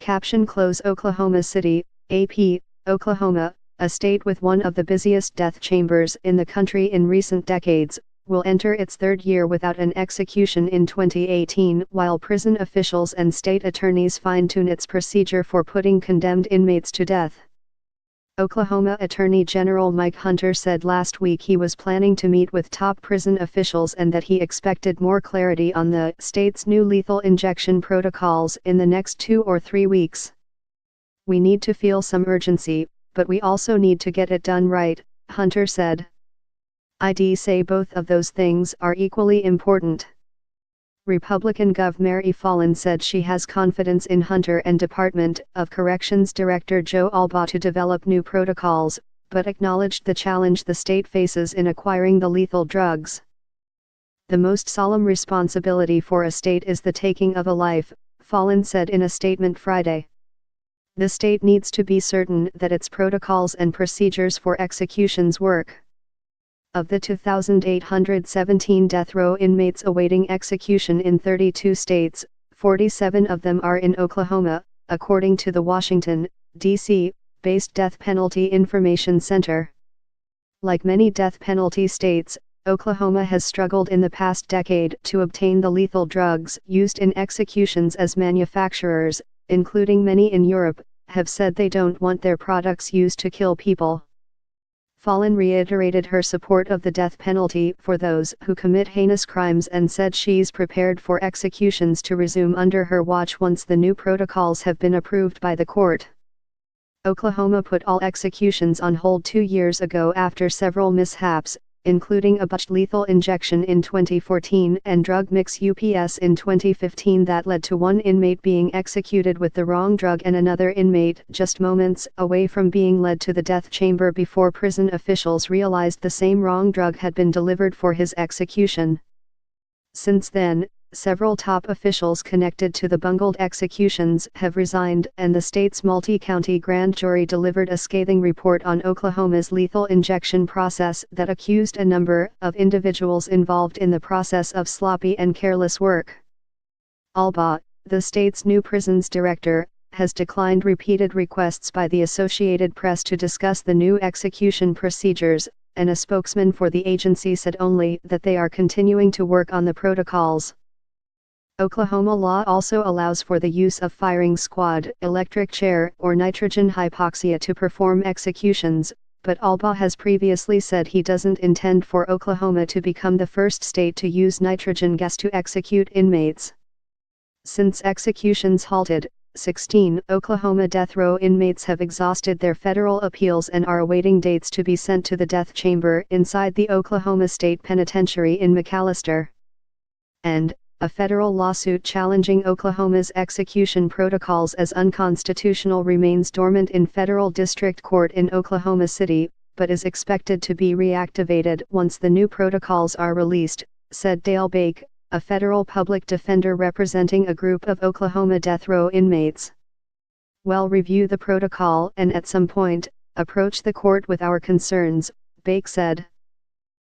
Caption close Oklahoma City, AP, Oklahoma, a state with one of the busiest death chambers in the country in recent decades, will enter its third year without an execution in 2018 while prison officials and state attorneys fine-tune its procedure for putting condemned inmates to death. Oklahoma Attorney General Mike Hunter said last week he was planning to meet with top prison officials and that he expected more clarity on the state's new lethal injection protocols in the next 2 or 3 weeks. "We need to feel some urgency, but we also need to get it done right," Hunter said. "I'd say both of those things are equally important." Republican Gov. Mary Fallin said she has confidence in Hunter and Department of Corrections Director Joe Albaugh to develop new protocols, but acknowledged the challenge the state faces in acquiring the lethal drugs. "The most solemn responsibility for a state is the taking of a life," Fallin said in a statement Friday. "The state needs to be certain that its protocols and procedures for executions work." Of the 2,817 death row inmates awaiting execution in 32 states, 47 of them are in Oklahoma, according to the Washington, D.C., based Death Penalty Information Center. Like many death penalty states, Oklahoma has struggled in the past decade to obtain the lethal drugs used in executions, as manufacturers, including many in Europe, have said they don't want their products used to kill people. Fallin reiterated her support of the death penalty for those who commit heinous crimes and said she's prepared for executions to resume under her watch once the new protocols have been approved by the court. Oklahoma put all executions on hold 2 years ago after several mishaps, including a botched lethal injection in 2014 and drug mix UPS in 2015 that led to one inmate being executed with the wrong drug and another inmate just moments away from being led to the death chamber before prison officials realized the same wrong drug had been delivered for his execution. Since then, several top officials connected to the bungled executions have resigned, and the state's multi-county grand jury delivered a scathing report on Oklahoma's lethal injection process that accused a number of individuals involved in the process of sloppy and careless work. Albaugh, the state's new prisons director, has declined repeated requests by the Associated Press to discuss the new execution procedures, and a spokesman for the agency said only that they are continuing to work on the protocols. Oklahoma law also allows for the use of firing squad, electric chair, or nitrogen hypoxia to perform executions, but Albaugh has previously said he doesn't intend for Oklahoma to become the first state to use nitrogen gas to execute inmates. Since executions halted, 16 Oklahoma death row inmates have exhausted their federal appeals and are awaiting dates to be sent to the death chamber inside the Oklahoma State Penitentiary in McAlester. And a federal lawsuit challenging Oklahoma's execution protocols as unconstitutional remains dormant in federal district court in Oklahoma City, but is expected to be reactivated once the new protocols are released, said Dale Bake, a federal public defender representing a group of Oklahoma death row inmates. "We'll review the protocol and at some point, approach the court with our concerns," Bake said.